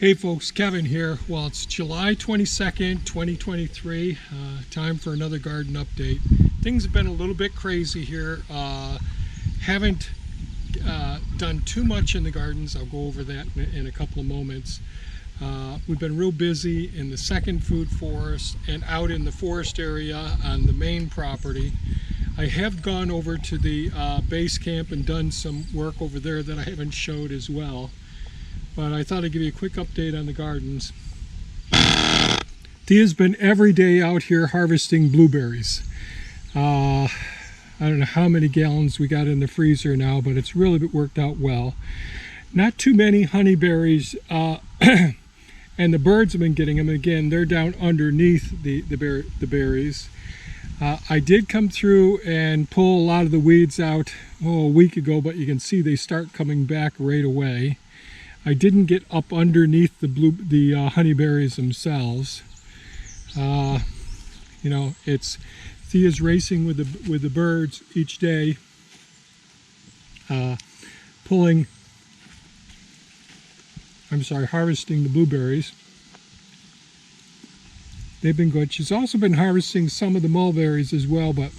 Hey folks, Kevin here. Well, it's July 22nd, 2023. Time for another garden update. Things have been a little bit crazy here. Haven't done too much in the gardens. I'll go over that in a couple of moments. We've been real busy in the second food forest and out in the forest area on the main property. I have gone over to the base camp and done some work over there that I haven't showed as well. But I thought I'd give you a quick update on the gardens. Thea's been every day out here harvesting blueberries. I don't know how many gallons we got in the freezer now, but it's really worked out well. Not too many honeyberries, and the birds have been getting them. Again, they're down underneath the berries. I did come through and pull a lot of the weeds out a week ago, but you can see they start coming back right away. I didn't get up underneath the honeyberries themselves. You know, it's Thea's racing with the birds each day, harvesting the blueberries. They've been good. She's also been harvesting some of the mulberries as well, but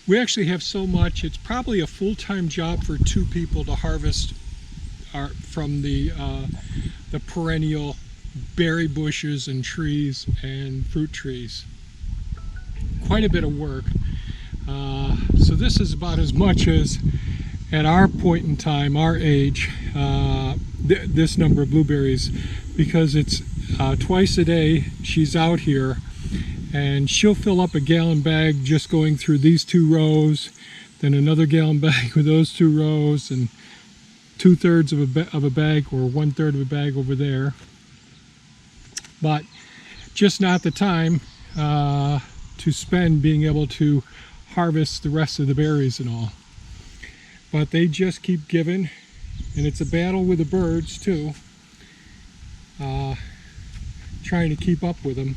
we actually have so much, it's probably a full-time job for two people to harvest from the perennial berry bushes and trees and fruit trees. Quite a bit of work. So this is about as much as at our point in time, our age, this number of blueberries, because it's twice a day she's out here and she'll fill up a gallon bag just going through these two rows, then another gallon bag with those two rows, and 2/3 of a bag or 1/3 of a bag over there. But just not the time to spend being able to harvest the rest of the berries and all. But they just keep giving, and it's a battle with the birds too, trying to keep up with them.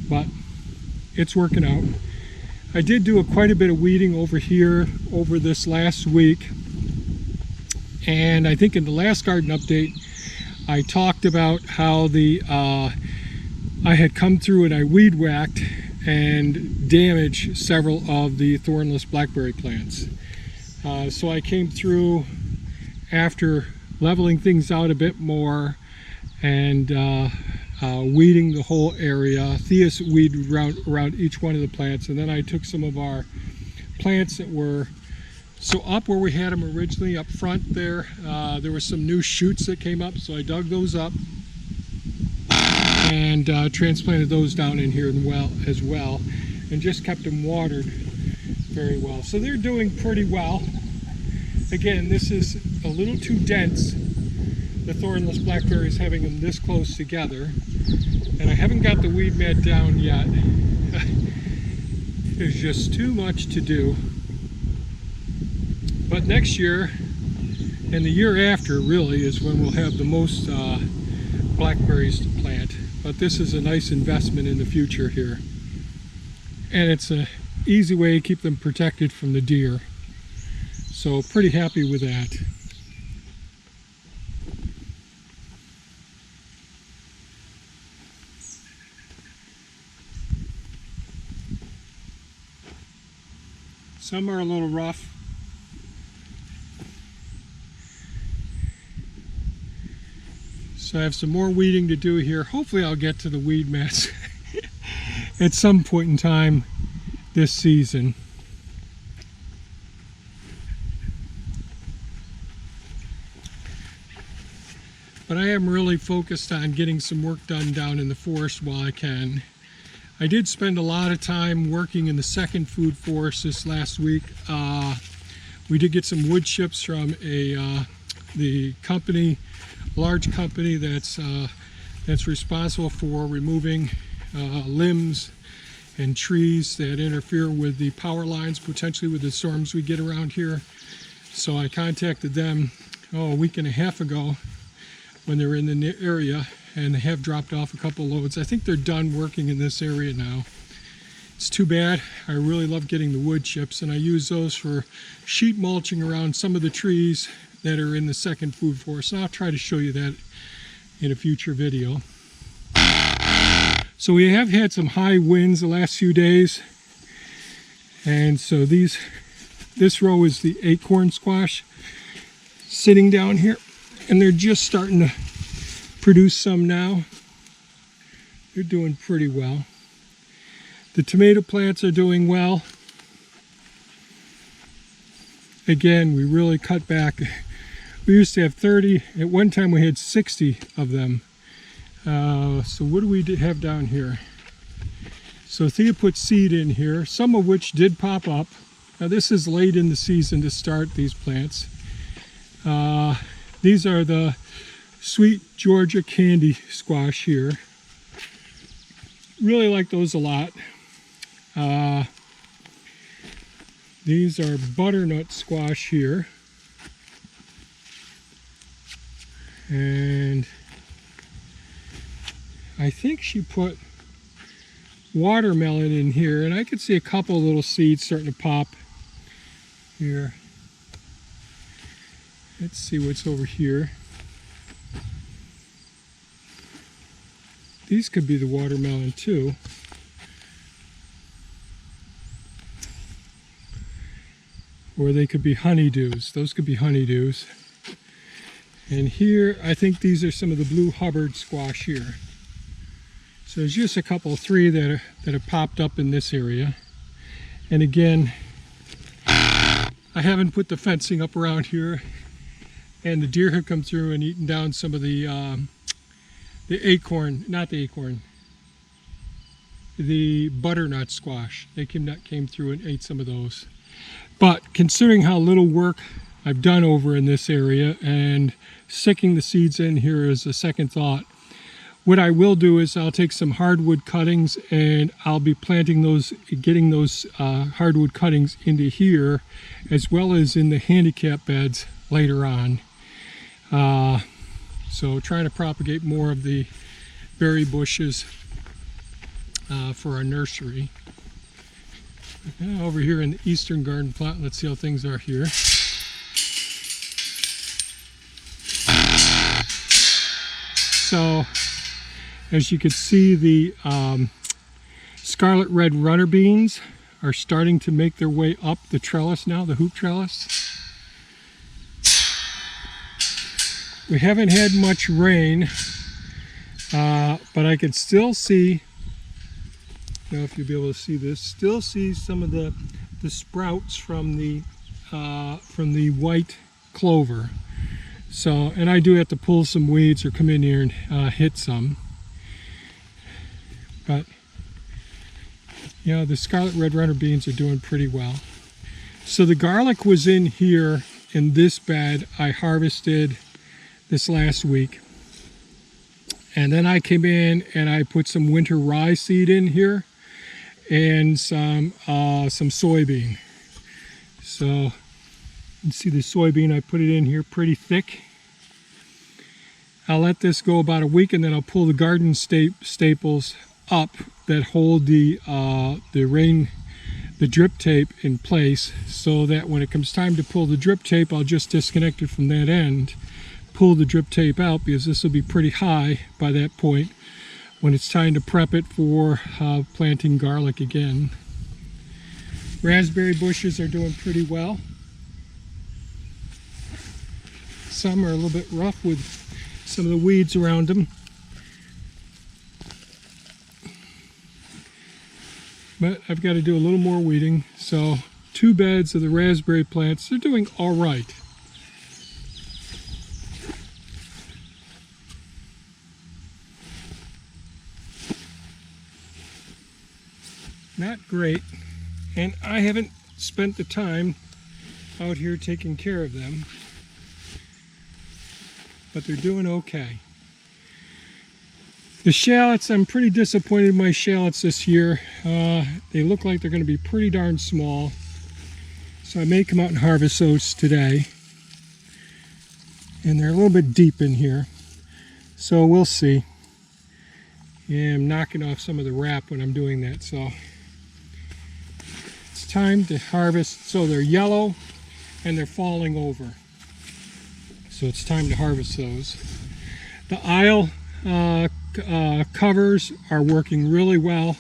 But it's working out. I did do quite a bit of weeding over here over this last week. And I think in the last garden update, I talked about how I had come through and I weed whacked and damaged several of the thornless blackberry plants. So I came through after leveling things out a bit more and weeding the whole area. Thea's weeded around each one of the plants, and then I took some of our plants that were so up where we had them originally up front there, there were some new shoots that came up, so I dug those up and transplanted those down in here as well, and just kept them watered very well. So they're doing pretty well. Again, this is a little too dense, the thornless blackberries having them this close together, and I haven't got the weed mat down yet. There's just too much to do. But next year and the year after really is when we'll have the most blackberries to plant. But this is a nice investment in the future here. And it's an easy way to keep them protected from the deer. So pretty happy with that. Some are a little rough. So I have some more weeding to do here. Hopefully I'll get to the weed mats at some point in time this season. But I am really focused on getting some work done down in the forest while I can. I did spend a lot of time working in the second food forest this last week. We did get some wood chips from the company, large company that's responsible for removing limbs and trees that interfere with the power lines, potentially with the storms we get around here. So I contacted them a week and a half ago when they were in the area, and they have dropped off a couple loads. I think they're done working in this area now. It's too bad. I really love getting the wood chips, and I use those for sheet mulching around some of the trees that are in the second food forest. And I'll try to show you that in a future video. So we have had some high winds the last few days. And so this row is the acorn squash sitting down here. And they're just starting to produce some now. They're doing pretty well. The tomato plants are doing well. Again, we really cut back. We used to have 30. At one time we had 60 of them. So what do we have down here? So Thea put seed in here, some of which did pop up. Now this is late in the season to start these plants. These are the sweet Georgia candy squash here. Really like those a lot. These are butternut squash here. And I think she put watermelon in here, and I could see a couple little seeds starting to pop here. Let's see what's over here. These could be the watermelon too. Or they could be honeydews. Those could be honeydews. And here, I think these are some of the blue Hubbard squash here. So there's just a couple, 3 that have popped up in this area. And again, I haven't put the fencing up around here, and the deer have come through and eaten down some of the acorn, not the acorn, the butternut squash. They came through and ate some of those. But considering how little work I've done over in this area, and sticking the seeds in here is a second thought, what I will do is I'll take some hardwood cuttings and I'll be planting those, getting those hardwood cuttings into here, as well as in the handicap beds later on. So trying to propagate more of the berry bushes for our nursery. Over here in the eastern garden plot, let's see how things are here. So, as you can see, the scarlet red runner beans are starting to make their way up the trellis now, the hoop trellis. We haven't had much rain, but I can still see, I don't know if you'll be able to see this, still see some of the sprouts from the white clover. So, and I do have to pull some weeds or come in here and hit some. But, you know, the scarlet red runner beans are doing pretty well. So the garlic was in here in this bed I harvested this last week. And then I came in and I put some winter rye seed in here and some soybean. So you can see the soybean, I put it in here pretty thick. I'll let this go about a week, and then I'll pull the garden staples up that hold the drip tape in place, so that when it comes time to pull the drip tape, I'll just disconnect it from that end, pull the drip tape out, because this will be pretty high by that point when it's time to prep it for planting garlic again. Raspberry bushes are doing pretty well. Some are a little bit rough with some of the weeds around them. But I've got to do a little more weeding. So 2 beds of the raspberry plants, they're doing all right. Not great. And I haven't spent the time out here taking care of them. But they're doing okay. The shallots, I'm pretty disappointed in my shallots this year. They look like they're going to be pretty darn small. So I may come out and harvest those today. And they're a little bit deep in here. So we'll see. Yeah, I'm knocking off some of the wrap when I'm doing that. So it's time to harvest. So they're yellow and they're falling over. So it's time to harvest those. The aisle covers are working really well.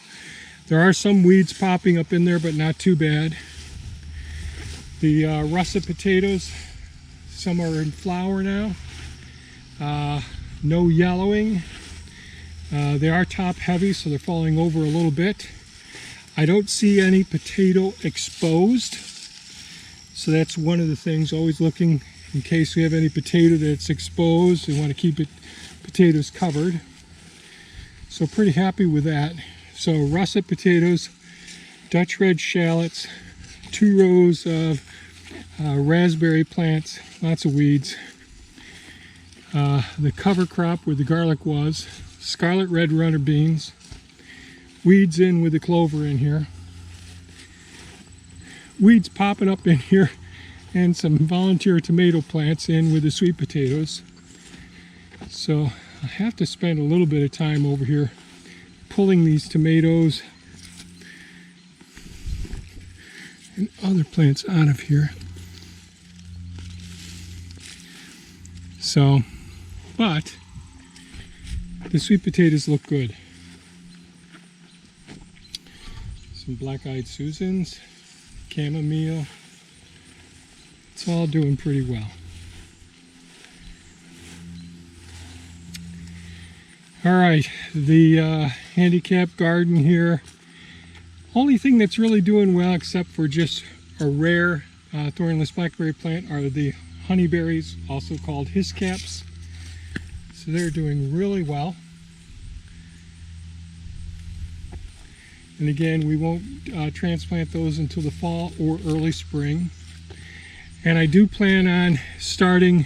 There are some weeds popping up in there, but not too bad. The russet potatoes, some are in flower now. No yellowing. They are top heavy, so they're falling over a little bit. I don't see any potato exposed. So that's one of the things, always looking in case we have any potato that's exposed. We want to keep potatoes covered. So pretty happy with that. So russet potatoes, Dutch red shallots, 2 rows of raspberry plants, lots of weeds. The cover crop where the garlic was, scarlet red runner beans, weeds in with the clover in here, weeds popping up in here, and some volunteer tomato plants in with the sweet potatoes. So I have to spend a little bit of time over here pulling these tomatoes and other plants out of here. So, but the sweet potatoes look good. Some black-eyed Susans, chamomile. It's all doing pretty well. All right, the handicap garden here. Only thing that's really doing well, except for just a rare thornless blackberry plant, are the honeyberries, also called hiscaps. So they're doing really well. And again, we won't transplant those until the fall or early spring. And I do plan on starting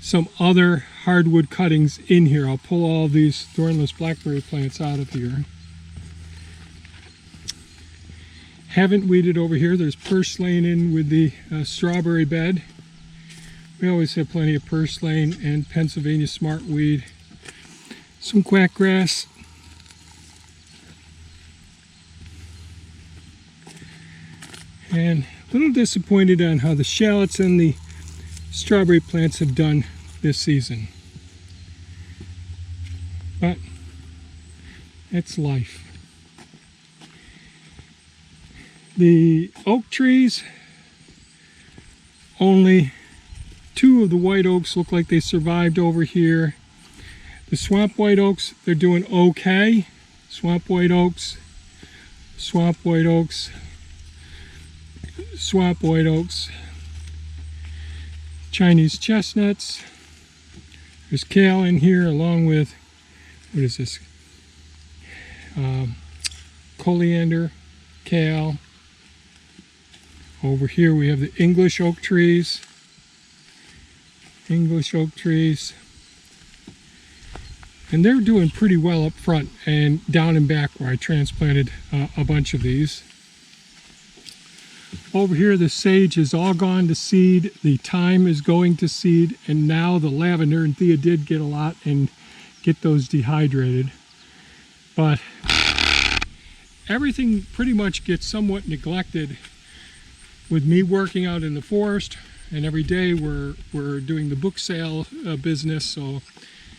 some other hardwood cuttings in here. I'll pull all these thornless blackberry plants out of here. Haven't weeded over here. There's purslane in with the strawberry bed. We always have plenty of purslane and Pennsylvania smartweed. Some quackgrass. And a little disappointed on how the shallots and the strawberry plants have done this season. But it's life. The oak trees, only 2 of the white oaks look like they survived over here. The swamp white oaks, they're doing okay. Swamp white oaks, swamp white oaks, swamp white oaks. Chinese chestnuts. There's kale in here along with, what is this? Coriander, kale. Over here we have the English oak trees. English oak trees. And they're doing pretty well up front and down and back where I transplanted a bunch of these. Over here the sage is all gone to seed, the thyme is going to seed, and now the lavender, and Thea did get a lot and get those dehydrated. But everything pretty much gets somewhat neglected with me working out in the forest, and every day we're doing the book sale business, so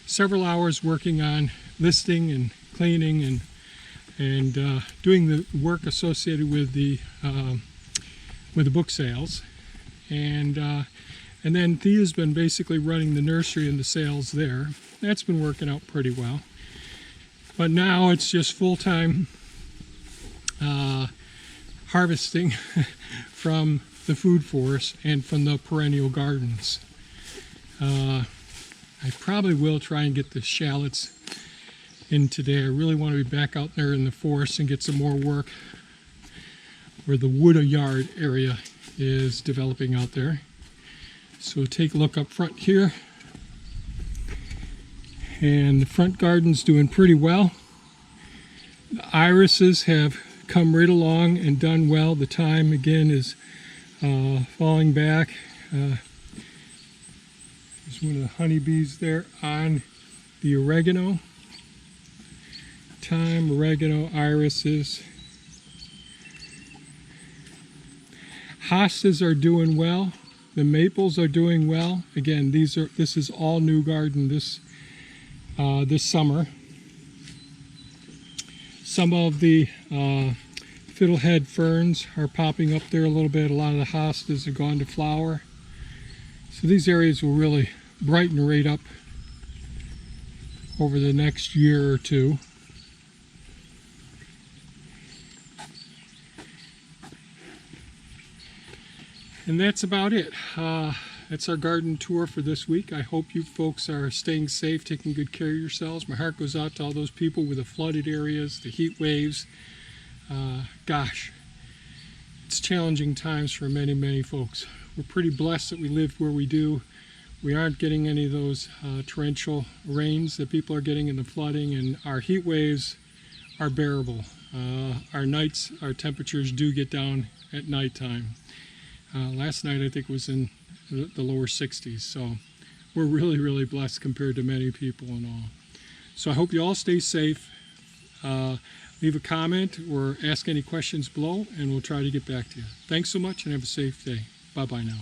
several hours working on listing and cleaning and doing the work associated with the book sales, and then Thea's been basically running the nursery and the sales there. That's been working out pretty well. But now it's just full-time harvesting from the food forest and from the perennial gardens. I probably will try and get the shallots in today. I really want to be back out there in the forest and get some more work where the wood yard area is developing out there. So take a look up front here. And the front garden's doing pretty well. The irises have come right along and done well. The thyme again is falling back. There's one of the honeybees there on the oregano. Thyme, oregano, irises. Hostas are doing well. The maples are doing well. Again, this is all new garden this summer. Some of the fiddlehead ferns are popping up there a little bit. A lot of the hostas have gone to flower. So these areas will really brighten right up over the next year or two. And that's about it. That's our garden tour for this week. I hope you folks are staying safe, taking good care of yourselves. My heart goes out to all those people with the flooded areas, the heat waves. Gosh, it's challenging times for many, many folks. We're pretty blessed that we live where we do. We aren't getting any of those torrential rains that people are getting in the flooding, and our heat waves are bearable. Our nights, our temperatures do get down at nighttime. Last night I think was in the lower 60s, so we're really, really blessed compared to many people and all. So I hope you all stay safe. Leave a comment or ask any questions below, and we'll try to get back to you. Thanks so much, and have a safe day. Bye-bye now.